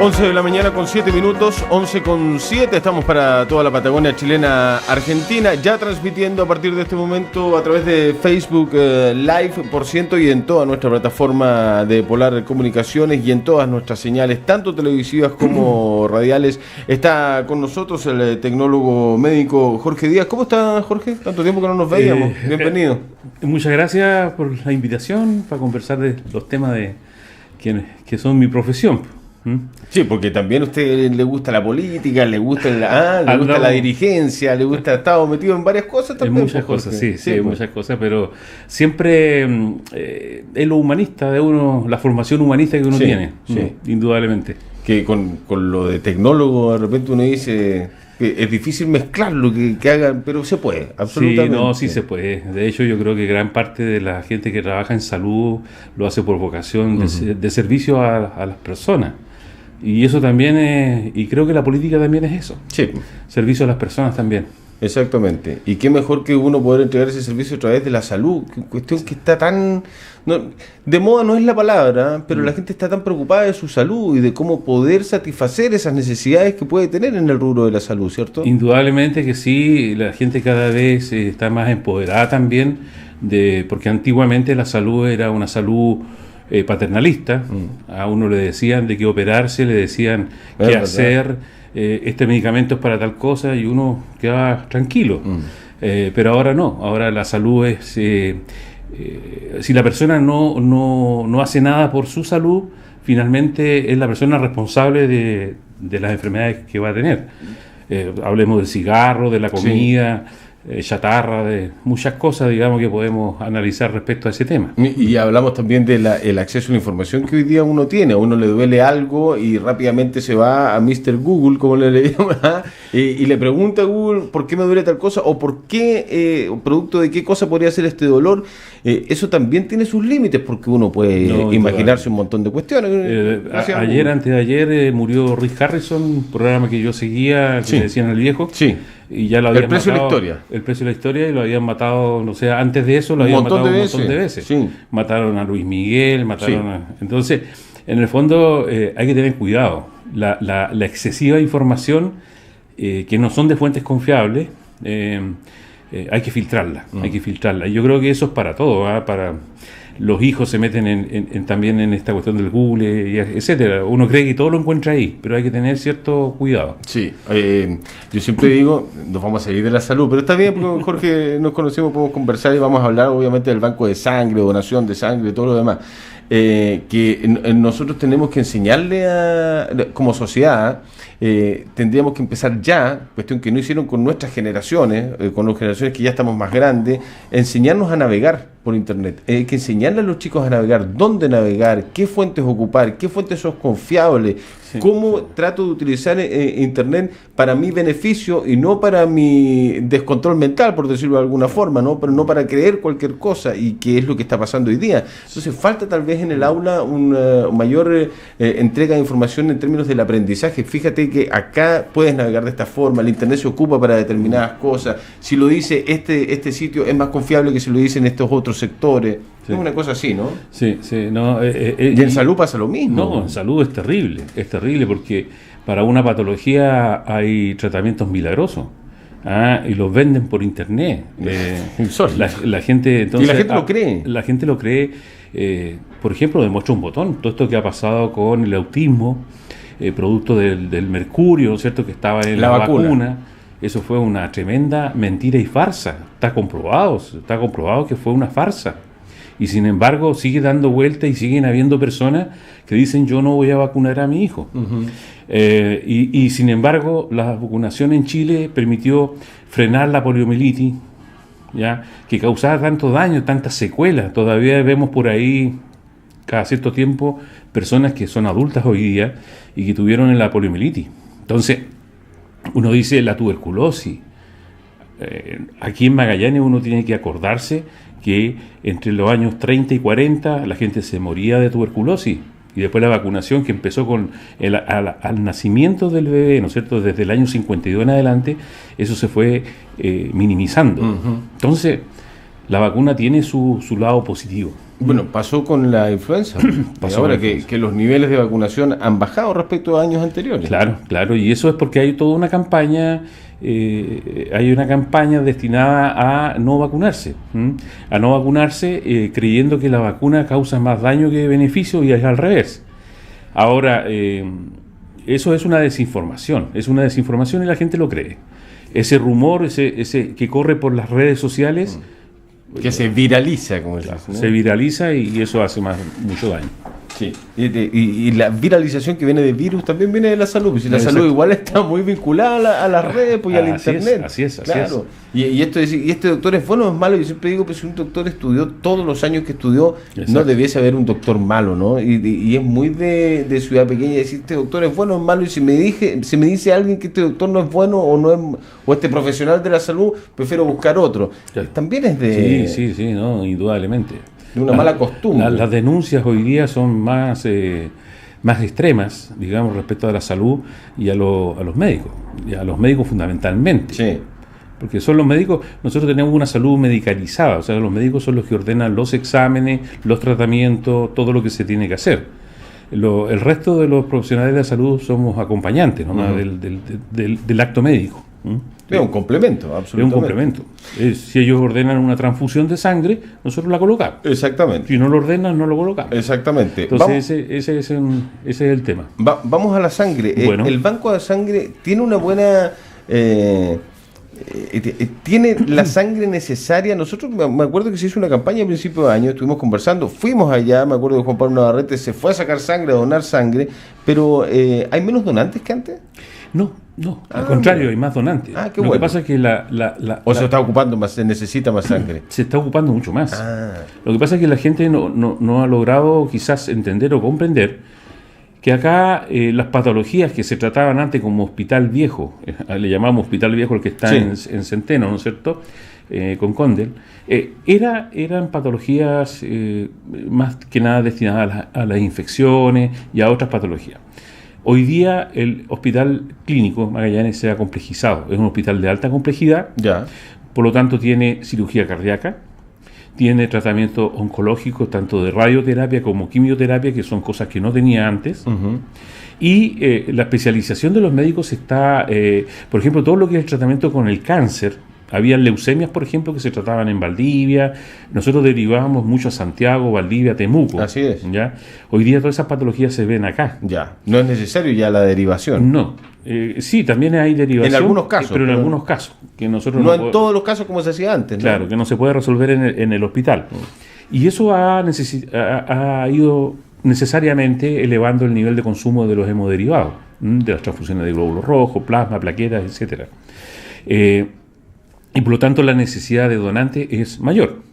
11 de la mañana con 7 minutos, 11 con 7, estamos para toda la Patagonia chilena, Argentina, ya transmitiendo a partir de este momento a través de Facebook Live, por ciento, y en toda nuestra plataforma de Polar Comunicaciones y en todas nuestras señales, tanto televisivas como radiales. Está con nosotros el tecnólogo médico Jorge Díaz. ¿Cómo está, Jorge? Tanto tiempo que no nos veíamos. Bienvenido. Muchas gracias por la invitación para conversar de los temas que son mi profesión. Sí, porque también a usted le gusta la política, le gusta la dirigencia, le gusta, ha estado metido en varias cosas también. En muchas cosas, sí, muchas cosas, pero siempre es lo humanista de uno, la formación humanista que uno tiene, indudablemente. Que con lo de tecnólogo de repente uno dice que es difícil mezclarlo, que hagan, pero se puede, absolutamente. Sí se puede. De hecho, yo creo que gran parte de la gente que trabaja en salud lo hace por vocación de servicio a las personas. Y eso también es, y creo que la política también es eso. Sí. Servicio a las personas también. Exactamente. Y qué mejor que uno poder entregar ese servicio a través de la salud, cuestión que está tan... de moda no es la palabra, pero la gente está tan preocupada de su salud y de cómo poder satisfacer esas necesidades que puede tener en el rubro de la salud, ¿cierto? Indudablemente que sí, la gente cada vez está más empoderada también, porque antiguamente la salud era una salud paternalista. A uno le decían de qué operarse, le decían qué hacer, este medicamento es para tal cosa, y uno quedaba tranquilo. Pero ahora no, ahora la salud es, si la persona no hace nada por su salud, finalmente es la persona responsable de las enfermedades que va a tener. Hablemos del cigarro, de la comida, chatarra, de muchas cosas, digamos, que podemos analizar respecto a ese tema. Y hablamos también del acceso a la información que hoy día uno tiene. A uno le duele algo y rápidamente se va a Mr. Google, como le llaman, y le pregunta a Google por qué me duele tal cosa o por qué, producto de qué cosa podría ser este dolor. Eso también tiene sus límites, porque uno puede imaginarse un montón de cuestiones. Antes de ayer murió Rick Harrison, un programa que yo seguía, que le decían El Viejo. Sí. Y ya lo habían El precio matado, de la historia. El precio de la historia, y lo habían matado, no sé, antes de eso lo habían matado un montón de veces. Sí. Mataron a Luis Miguel, Entonces, en el fondo hay que tener cuidado. La excesiva información que no son de fuentes confiables, hay que filtrarla. Y yo creo que eso es para todo, para... Los hijos se meten también en esta cuestión del Google, y etcétera. Uno cree que todo lo encuentra ahí, pero hay que tener cierto cuidado. Sí, yo siempre digo, nos vamos a salir de la salud, pero está bien, porque Jorge nos conocemos, podemos conversar y vamos a hablar obviamente del banco de sangre, donación de sangre, todo lo demás. Que nosotros tenemos que enseñarle como sociedad, tendríamos que empezar ya, cuestión que no hicieron con nuestras generaciones, con las generaciones que ya estamos más grandes, enseñarnos a navegar por internet. Hay que enseñarle a los chicos a navegar, dónde navegar, qué fuentes ocupar, qué fuentes son confiables, cómo trato de utilizar internet para mi beneficio y no para mi descontrol mental, por decirlo de alguna forma, ¿no? Pero no para creer cualquier cosa, y que es lo que está pasando hoy día. Entonces falta tal vez en el aula una mayor entrega de información en términos del aprendizaje. Fíjate que acá puedes navegar de esta forma, el internet se ocupa para determinadas cosas, si lo dice este sitio es más confiable que si lo dicen estos otros sectores. Es una cosa así, ¿no? Sí. No, y en salud pasa lo mismo. No, en salud es terrible porque para una patología hay tratamientos milagrosos. Y los venden por internet. La gente, entonces, y la gente lo cree. La gente lo cree. Por ejemplo, demuestra un botón. Todo esto que ha pasado con el autismo, producto del mercurio, ¿cierto?, que estaba en la vacuna. Eso fue una tremenda mentira y farsa. Está comprobado que fue una farsa. Y sin embargo sigue dando vuelta y siguen habiendo personas que dicen yo no voy a vacunar a mi hijo. Y sin embargo la vacunación en Chile permitió frenar la poliomielitis, ¿ya?, que causaba tanto daño, tantas secuelas. Todavía vemos por ahí cada cierto tiempo personas que son adultas hoy día y que tuvieron la poliomielitis. Entonces uno dice la tuberculosis. Aquí en Magallanes uno tiene que acordarse que entre los años 30 y 40 la gente se moría de tuberculosis, y después la vacunación que empezó con al nacimiento del bebé, ¿no es cierto?, desde el año 52 en adelante, eso se fue minimizando. Entonces la vacuna tiene su lado positivo. Bueno, pasó con la influenza. Ahora que los niveles de vacunación han bajado respecto a años anteriores. Claro, y eso es porque hay toda una campaña, destinada a no vacunarse, creyendo que la vacuna causa más daño que beneficio, y es al revés. Ahora, eso es una desinformación, y la gente lo cree. Ese rumor, ese que corre por las redes sociales, que se viraliza, como se dice, ¿no? Se viraliza y eso hace mucho daño. Sí. Y la viralización que viene del virus también viene de la salud. Pues si la salud igual está muy vinculada a las redes, pues, y al internet. Así es. Y este doctor es bueno o es malo. Yo siempre digo que si un doctor estudió todos los años que estudió, no debiese haber un doctor malo, ¿no? Y es muy de ciudad pequeña decir este doctor es bueno o es malo. Y si me dice alguien que este doctor no es bueno o este profesional de la salud, prefiero buscar otro. También es de... Sí, no, indudablemente. De una mala costumbre. Las denuncias hoy día son más extremas, digamos, respecto a la salud y a los médicos, y a los médicos fundamentalmente. Sí. Porque son los médicos, nosotros tenemos una salud medicalizada, o sea, los médicos son los que ordenan los exámenes, los tratamientos, todo lo que se tiene que hacer. El resto de los profesionales de la salud somos acompañantes, ¿no? del acto médico. Es un complemento, absolutamente. Es un complemento. Si ellos ordenan una transfusión de sangre, nosotros la colocamos. Exactamente. Si no lo ordenan, no lo colocamos. Exactamente. Entonces ese es el tema. Vamos a la sangre. Bueno. El banco de sangre tiene una buena... tiene la sangre necesaria. Nosotros, me acuerdo que se hizo una campaña a principios de año, estuvimos conversando, fuimos allá, me acuerdo que Juan Pablo Navarrete se fue a sacar sangre, a donar sangre, pero ¿hay menos donantes que antes? No, al contrario, hay más donantes. Lo que pasa es que se está ocupando más, se necesita más sangre. Se está ocupando mucho más. Lo que pasa es que la gente no ha logrado quizás entender o comprender que acá las patologías que se trataban antes como hospital viejo, le llamamos hospital viejo el que está en Centeno, ¿no es cierto?, con Condel, eran patologías más que nada destinadas a las infecciones y a otras patologías. Hoy día el hospital clínico Magallanes se ha complejizado, es un hospital de alta complejidad, por lo tanto tiene cirugía cardíaca, tiene tratamiento oncológico, tanto de radioterapia como quimioterapia, que son cosas que no tenía antes. Y la especialización de los médicos está, por ejemplo, todo lo que es el tratamiento con el cáncer. Había leucemias, por ejemplo, que se trataban en Valdivia. Nosotros derivábamos mucho a Santiago, Valdivia, Temuco. Así es. ¿Ya? Hoy día todas esas patologías se ven acá. Ya. No es necesario ya la derivación. No. Sí, también hay derivación. En algunos casos. Pero en algunos casos. Que nosotros no en todos los casos como se hacía antes, ¿no? Claro, que no se puede resolver en el hospital. Y eso ha ido necesariamente elevando el nivel de consumo de los hemoderivados, de las transfusiones de glóbulos rojos, plasma, plaquetas, etcétera. Y por lo tanto la necesidad de donantes es mayor.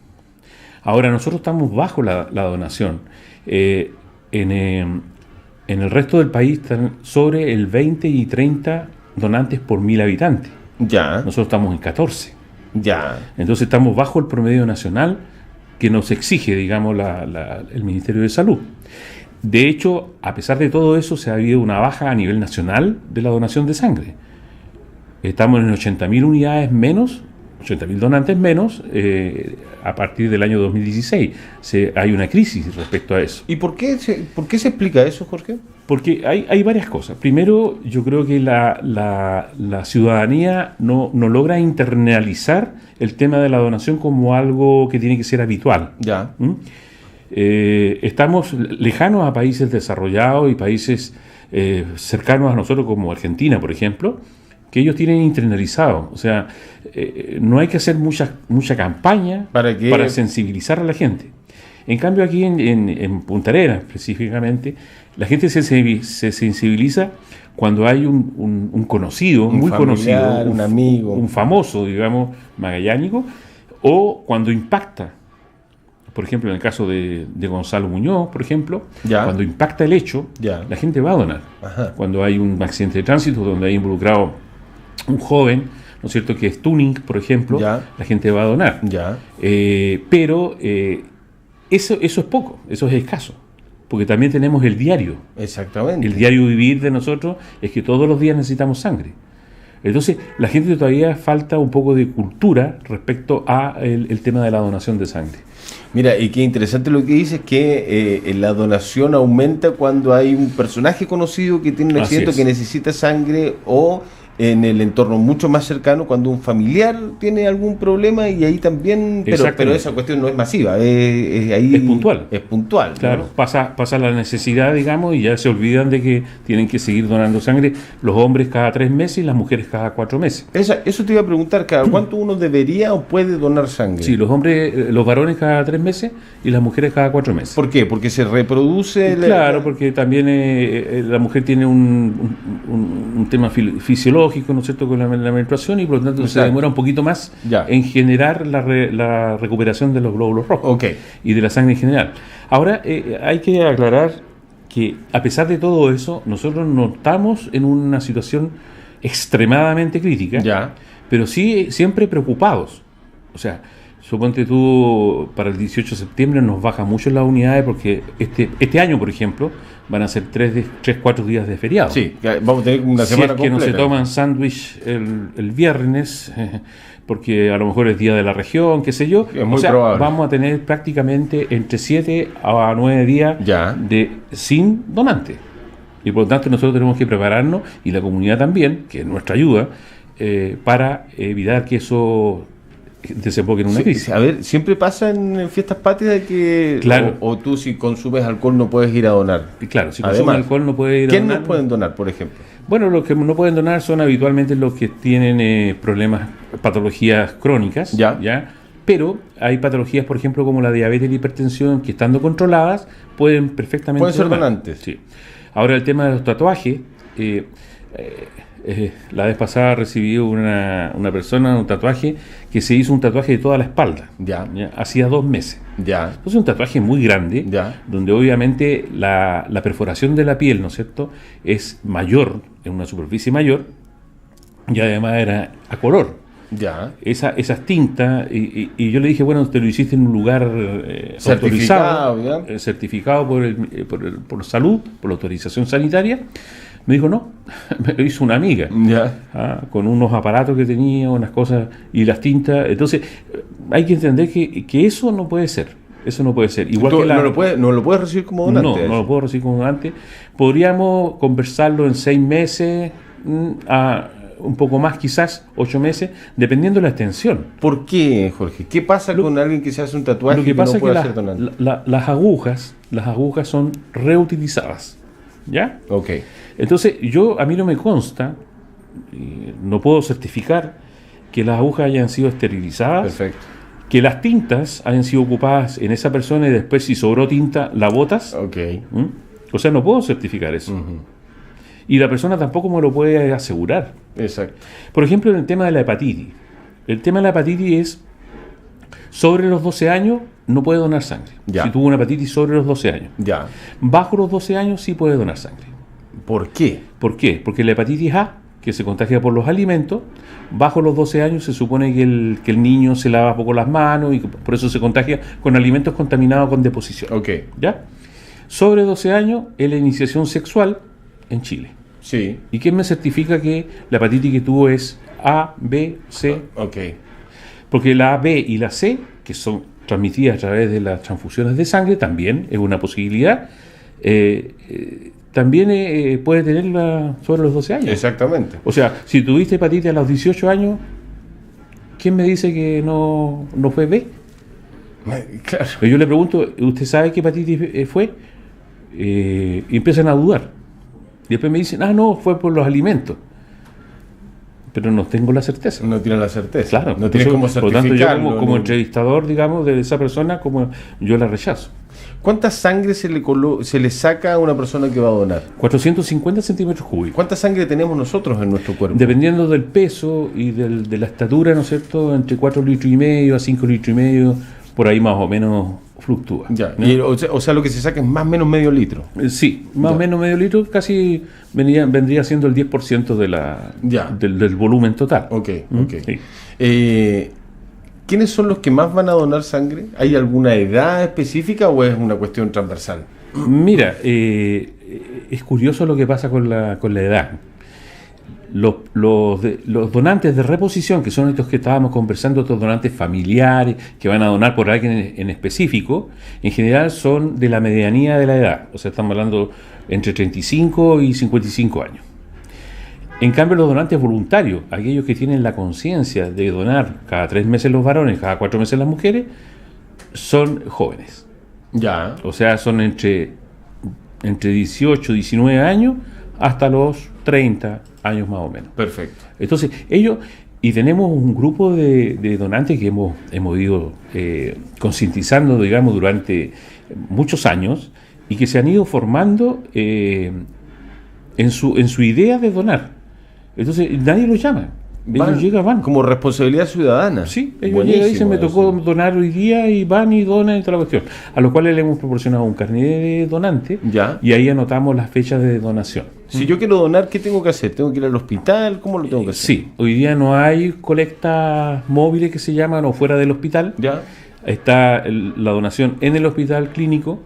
Ahora nosotros estamos bajo la donación. En el resto del país están sobre el 20 y 30 donantes por 1000 habitantes. Ya. Nosotros estamos en 14. Ya. Entonces estamos bajo el promedio nacional que nos exige, digamos, el Ministerio de Salud. De hecho, a pesar de todo eso, se ha habido una baja a nivel nacional de la donación de sangre. Estamos en 80.000 unidades menos, 80.000 donantes menos a partir del año 2016. Hay una crisis respecto a eso. ¿Y por qué se explica eso, Jorge? Porque hay varias cosas. Primero, yo creo que la ciudadanía no logra internalizar el tema de la donación como algo que tiene que ser habitual. Ya. Estamos lejanos a países desarrollados y países cercanos a nosotros como Argentina, por ejemplo, que ellos tienen internalizado. O sea, no hay que hacer mucha campaña para sensibilizar a la gente. En cambio, aquí en Punta Arenas, específicamente, la gente se sensibiliza cuando hay un conocido, muy familiar, conocido, un amigo, un famoso, digamos, magallánico, o cuando impacta. Por ejemplo, en el caso de Gonzalo Muñoz, por ejemplo, cuando impacta el hecho, la gente va a donar. Ajá. Cuando hay un accidente de tránsito donde hay involucrado un joven, ¿no es cierto?, que es tuning, por ejemplo, la gente va a donar. Pero eso es poco, eso es escaso, porque también tenemos el diario. Exactamente. El diario vivir de nosotros es que todos los días necesitamos sangre. Entonces, la gente todavía falta un poco de cultura respecto a el tema de la donación de sangre. Mira, y qué interesante lo que dices, que la donación aumenta cuando hay un personaje conocido que tiene un accidente que necesita sangre, o en el entorno mucho más cercano cuando un familiar tiene algún problema, y ahí también, pero esa cuestión no es masiva, ahí es puntual. Es puntual. Claro, ¿no? pasa la necesidad, digamos, y ya se olvidan de que tienen que seguir donando sangre, los hombres cada 3 meses y las mujeres cada 4 meses. Eso te iba a preguntar, ¿cada cuánto uno debería o puede donar sangre? Sí, los varones cada 3 meses y las mujeres cada 4 meses. ¿Por qué? Porque se reproduce... Claro, porque también la mujer tiene un tema fisiológico, ¿no es cierto?, con la menstruación, y por lo tanto se demora un poquito más en generar la recuperación de los glóbulos rojos y de la sangre en general. Ahora, hay que aclarar que a pesar de todo eso, nosotros no estamos en una situación extremadamente crítica, pero sí siempre preocupados. O sea, suponte tú, para el 18 de septiembre nos baja mucho las unidades, porque este año, por ejemplo, van a ser 3-4 días de feriado. Sí, vamos a tener una semana completa. Si es que no se toman sándwich el viernes, porque a lo mejor es día de la región, qué sé yo. Es muy probable. Vamos a tener prácticamente entre 7 a 9 días sin donante. Y por lo tanto nosotros tenemos que prepararnos, y la comunidad también, que es nuestra ayuda, para evitar que eso desemboque en una crisis. A ver, siempre pasa en fiestas patrias que o tú, si consumes alcohol, no puedes ir a donar. Claro, si consumes alcohol no puedes ir a donar. ¿Quién nos pueden donar, por ejemplo? Bueno, los que no pueden donar son habitualmente los que tienen problemas, patologías crónicas, pero hay patologías, por ejemplo, como la diabetes y la hipertensión, que estando controladas pueden perfectamente ser donantes. Sí. Ahora, el tema de los tatuajes, la vez pasada recibí una persona un tatuaje que se hizo un tatuaje de toda la espalda. Hacía 2 meses. Entonces, un tatuaje muy grande, donde obviamente la perforación de la piel, ¿no es cierto?, es mayor, en una superficie mayor, y además era a color. Esas tintas, y yo le dije, bueno, te lo hiciste en un lugar certificado por salud, por la autorización sanitaria. Me dijo, no, me lo hizo una amiga, con unos aparatos que tenía, unas cosas, y las tintas. Entonces, hay que entender que eso no puede ser. Eso no puede ser. Igual que no lo puedes recibir como donante. No lo puedo recibir como donante. Podríamos conversarlo en 6 meses, un poco más, quizás 8 meses, dependiendo de la extensión. ¿Por qué, Jorge? ¿Qué pasa con alguien que se hace un tatuaje lo que pasa no puede es que ser donante? Las agujas son reutilizadas. ¿Ya? Entonces, a mí no me consta, no puedo certificar que las agujas hayan sido esterilizadas. Perfecto. Que las tintas hayan sido ocupadas en esa persona y después, si sobró tinta, la botas. O sea, no puedo certificar eso. Y la persona tampoco me lo puede asegurar. Exacto. Por ejemplo, en el tema de la hepatitis. El tema de la hepatitis es, sobre los 12 años no puede donar sangre. Si tuvo una hepatitis sobre los 12 años. Bajo los 12 años sí puede donar sangre. ¿Por qué? ¿Por qué? Porque la hepatitis A, que se contagia por los alimentos, bajo los 12 años se supone que el niño se lava poco las manos y por eso se contagia con alimentos contaminados con deposición. ¿Ya? Sobre 12 años es la iniciación sexual en Chile. Sí. ¿Y quién me certifica que la hepatitis que tuvo es A, B, C? Porque la A, B y la C, que son transmitidas a través de las transfusiones de sangre, también es una posibilidad. También puede tenerla sobre los 12 años. Exactamente. O sea, si tuviste hepatitis a los 18 años, ¿quién me dice que no fue B? Claro. Pero yo le pregunto, ¿usted sabe qué hepatitis fue? Y empiezan a dudar. Y después me dicen, no, fue por los alimentos. Pero no tengo la certeza. No tiene la certeza. Claro. No tiene cómo certificarlo. Por lo tanto, yo como entrevistador, digamos, de esa persona, como yo la rechazo. ¿Cuánta sangre se le saca a una persona que va a donar? 450 centímetros cúbicos. ¿Cuánta sangre tenemos nosotros en nuestro cuerpo? Dependiendo del peso y de la estatura, ¿no es cierto? Entre 4,5 litros a 5,5 litros, por ahí más o menos fluctúa. ¿No? Y, o sea, lo que se saca es más o menos medio litro. Sí, más o menos medio litro, casi vendría siendo el 10% del volumen total. Sí. ¿Quiénes son los que más van a donar sangre? ¿Hay alguna edad específica o es una cuestión transversal? Mira, es curioso lo que pasa con la edad. los donantes de reposición, que son estos que estábamos conversando, estos donantes familiares que van a donar por alguien en específico, en general son de la medianía de la edad, o sea, estamos hablando entre 35 y 55 años. En cambio, los donantes voluntarios, aquellos que tienen la conciencia de donar cada 3 meses los varones, cada 4 meses las mujeres, son jóvenes. Ya. O sea, son entre 18, 19 años hasta los 30 años más o menos. Perfecto. Entonces, y tenemos un grupo de donantes que hemos ido concientizando, digamos, durante muchos años y que se han ido formando en su idea de donar. Entonces, nadie los llama. Ellos llegan. Como responsabilidad ciudadana. Sí, ellos llegan y dicen, me tocó donar hoy día, y van y donan y toda la cuestión. A los cuales le hemos proporcionado un carnet de donante, ya, y ahí anotamos las fechas de donación. Si yo quiero donar, ¿qué tengo que hacer? ¿Tengo que ir al hospital? ¿Cómo lo tengo que hacer? Sí, hoy día no hay colectas móviles que se llaman, o fuera del hospital. Ya. Está la donación en el hospital clínico.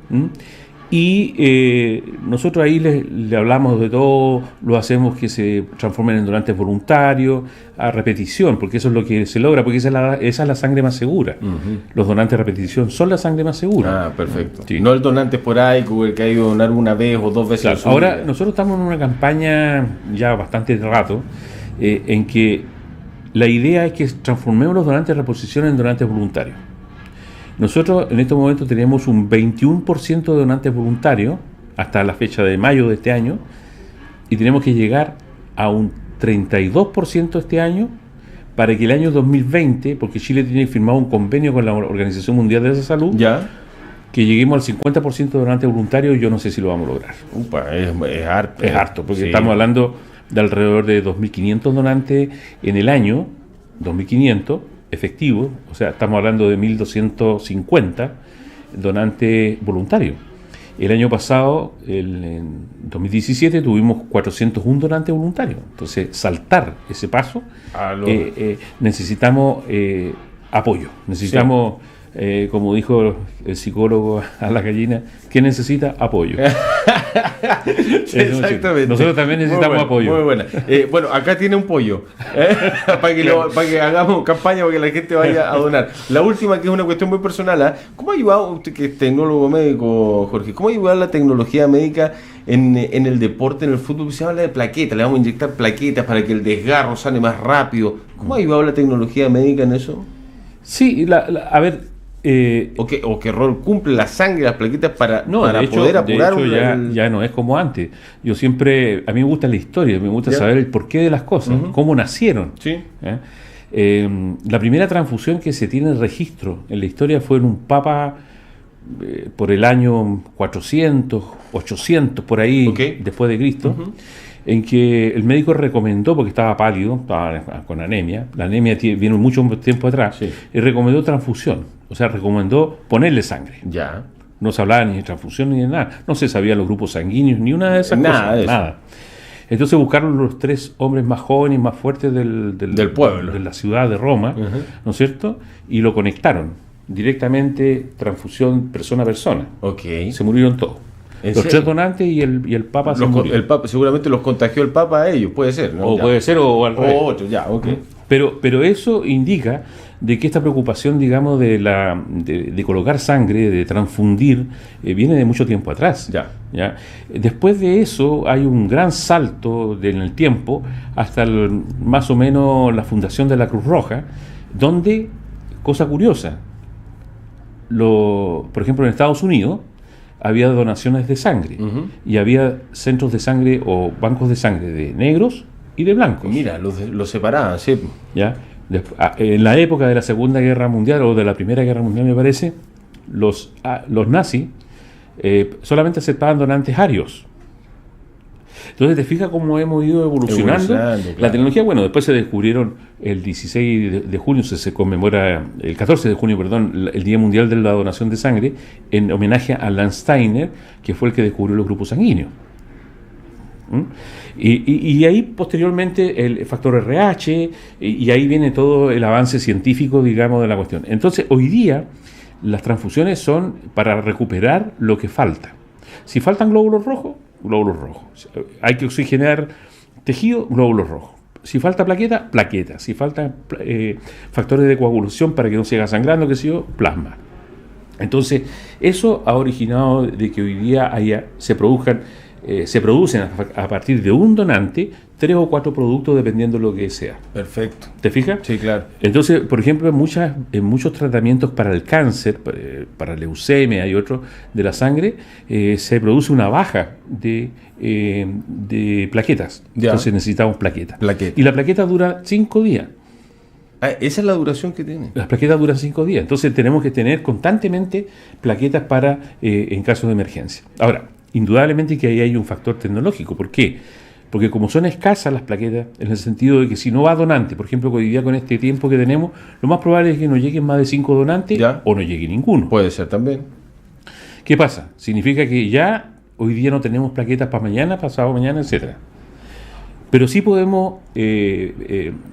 Y nosotros ahí le hablamos de todo, lo hacemos que se transformen en donantes voluntarios, a repetición, porque eso es lo que se logra, porque esa es la sangre más segura. Los donantes a repetición son la sangre más segura. Ah, perfecto. Sí. No el donante esporádico, el que ha ido a donar una vez o 2 veces. Claro, ahora nosotros estamos en una campaña ya bastante rato, en que la idea es que transformemos los donantes de reposición en donantes voluntarios. Nosotros en estos momentos tenemos un 21% de donantes voluntarios hasta la fecha de mayo de este año, y tenemos que llegar a un 32% este año para que el año 2020, porque Chile tiene firmado un convenio con la Organización Mundial de la Salud, ya, que lleguemos al 50% de donantes voluntarios. Yo no sé si lo vamos a lograr. Es harto, porque estamos hablando de alrededor de 2.500 donantes en el año, 2.500 efectivos, o sea, estamos hablando de 1.250 donantes voluntarios. El año pasado, en 2017, tuvimos 401 donantes voluntarios. Entonces, saltar ese paso, necesitamos apoyo, necesitamos... como dijo el psicólogo a la gallina, que necesita apoyo. Exactamente. Nosotros también necesitamos apoyo. Muy buena. Bueno, acá tiene un pollo para que hagamos campaña para que la gente vaya a donar. La última, que es una cuestión muy personal, ¿cómo ha ayudado usted, que es tecnólogo médico, Jorge? ¿Cómo ha ayudado la tecnología médica en el deporte, en el fútbol? Se habla de plaquetas, le vamos a inyectar plaquetas para que el desgarro sane más rápido. ¿Cómo ha ayudado la tecnología médica en eso? Sí, a ver... ¿O qué rol cumple la sangre, las plaquetas para poder apurar? De hecho, ya no es como antes. Yo siempre, a mí me gusta la historia, me gusta saber el porqué de las cosas, cómo nacieron. Sí. La primera transfusión que se tiene registro en la historia fue en un papa por el año 400, 800, por ahí, después de Cristo, en que el médico recomendó, porque estaba pálido, estaba con anemia, la anemia viene mucho tiempo atrás, y recomendó transfusión. O sea, recomendó ponerle sangre. Ya. No se hablaba ni de transfusión ni de nada. No se sabían los grupos sanguíneos, ni una de esas cosas. Nada. Entonces buscaron los 3 hombres más jóvenes, más fuertes del pueblo, de la ciudad de Roma, ¿no es cierto? Y lo conectaron directamente, transfusión persona a persona. Se murieron todos. Los 3 donantes y el Papa se murió. El Papa, seguramente los contagió el Papa a ellos, puede ser, ¿no? O puede ser, o al revés. O otro, ya, Pero eso indica de que esta preocupación, digamos, de colocar sangre, de transfundir, viene de mucho tiempo atrás. ¿Ya? Después de eso hay un gran salto en el tiempo hasta más o menos la fundación de la Cruz Roja, donde, cosa curiosa, por ejemplo en Estados Unidos había donaciones de sangre, y había centros de sangre o bancos de sangre de negros y de blancos. Mira, los separaban, sí. ¿Ya? En la época de la Segunda Guerra Mundial, o de la Primera Guerra Mundial, me parece, los nazis solamente aceptaban donantes arios. Entonces, te fijas cómo hemos ido evolucionando. Claro. La tecnología, bueno, después se descubrieron el 16 de junio, se conmemora, el 14 de junio, perdón, el Día Mundial de la Donación de Sangre, en homenaje a Lance Steiner, que fue el que descubrió los grupos sanguíneos. Y ahí posteriormente el factor RH, y ahí viene todo el avance científico, digamos, de la cuestión. Entonces, hoy día las transfusiones son para recuperar lo que falta. Si faltan glóbulos rojos, hay que oxigenar tejido, glóbulos rojos. Si falta plaqueta, plaqueta. Si faltan factores de coagulación para que no siga sangrando, qué sé yo, plasma. Entonces, eso ha originado de que hoy día se producen a partir de un donante 3 o 4 productos dependiendo de lo que sea. Perfecto. ¿Te fijas? Sí, claro. Entonces, por ejemplo, en muchos tratamientos para el cáncer, para leucemia y otros de la sangre, se produce una baja de plaquetas. Ya. Entonces necesitamos plaquetas. Plaqueta. Y la plaqueta dura 5 días. Esa es la duración que tiene. Las plaquetas duran 5 días. Entonces tenemos que tener constantemente plaquetas en caso de emergencia. Ahora, indudablemente que ahí hay un factor tecnológico. ¿Por qué? Porque como son escasas las plaquetas, en el sentido de que si no va donante, por ejemplo, hoy día con este tiempo que tenemos, lo más probable es que no lleguen más de 5 donantes o no llegue ninguno. Puede ser también. ¿Qué pasa? Significa que ya hoy día no tenemos plaquetas para mañana, pasado mañana, etcétera. Pero sí podemos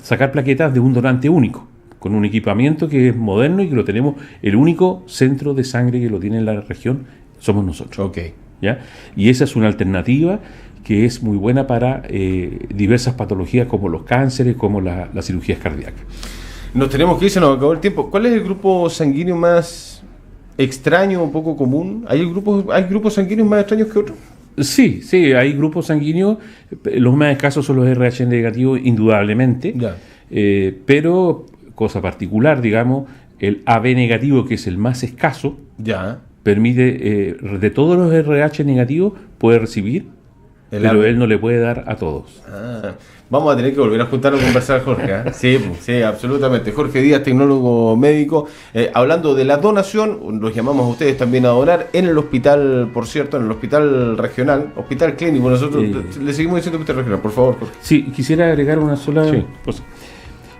sacar plaquetas de un donante único, con un equipamiento que es moderno y que lo tenemos, el único centro de sangre que lo tiene en la región somos nosotros. Ok. ¿Ya? Y esa es una alternativa que es muy buena para diversas patologías como los cánceres, como las cirugías cardíacas. Nos tenemos que ir, se nos acabó el tiempo. ¿Cuál es el grupo sanguíneo más extraño o poco común? ¿Hay grupos sanguíneos más extraños que otros? Sí, hay grupos sanguíneos, los más escasos son los RH negativos, indudablemente, pero, cosa particular, digamos, el AB negativo, que es el más escaso, permite, de todos los RH negativos, puede recibir, pero él no le puede dar a todos. Vamos a tener que volver a juntarnos a conversar, Jorge. Sí, absolutamente. Jorge Díaz, tecnólogo médico. Hablando de la donación, los llamamos a ustedes también a donar en el hospital, por cierto, en el hospital regional, hospital clínico. Nosotros le seguimos diciendo hospital regional, por favor, Jorge. Sí, quisiera agregar una sola cosa.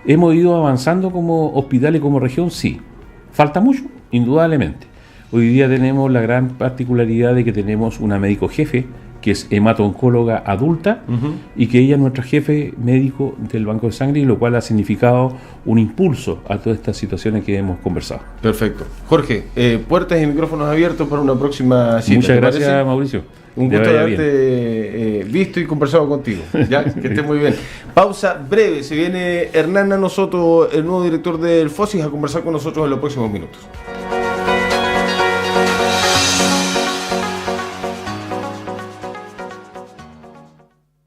¿Hemos ido avanzando como hospital y como región? Sí. ¿Falta mucho? Indudablemente. Hoy día tenemos la gran particularidad de que tenemos una médico jefe, que es hemato-oncóloga adulta, y que ella es nuestra jefe médico del Banco de Sangre, y lo cual ha significado un impulso a todas estas situaciones que hemos conversado. Perfecto. Jorge, puertas y micrófonos abiertos para una próxima cita. Muchas gracias, Mauricio. Un gusto haberte visto y conversado contigo. ¿Ya? Que estés muy bien. Pausa breve. Se viene Hernán Nano Soto, el nuevo director del FOSIS, a conversar con nosotros en los próximos minutos.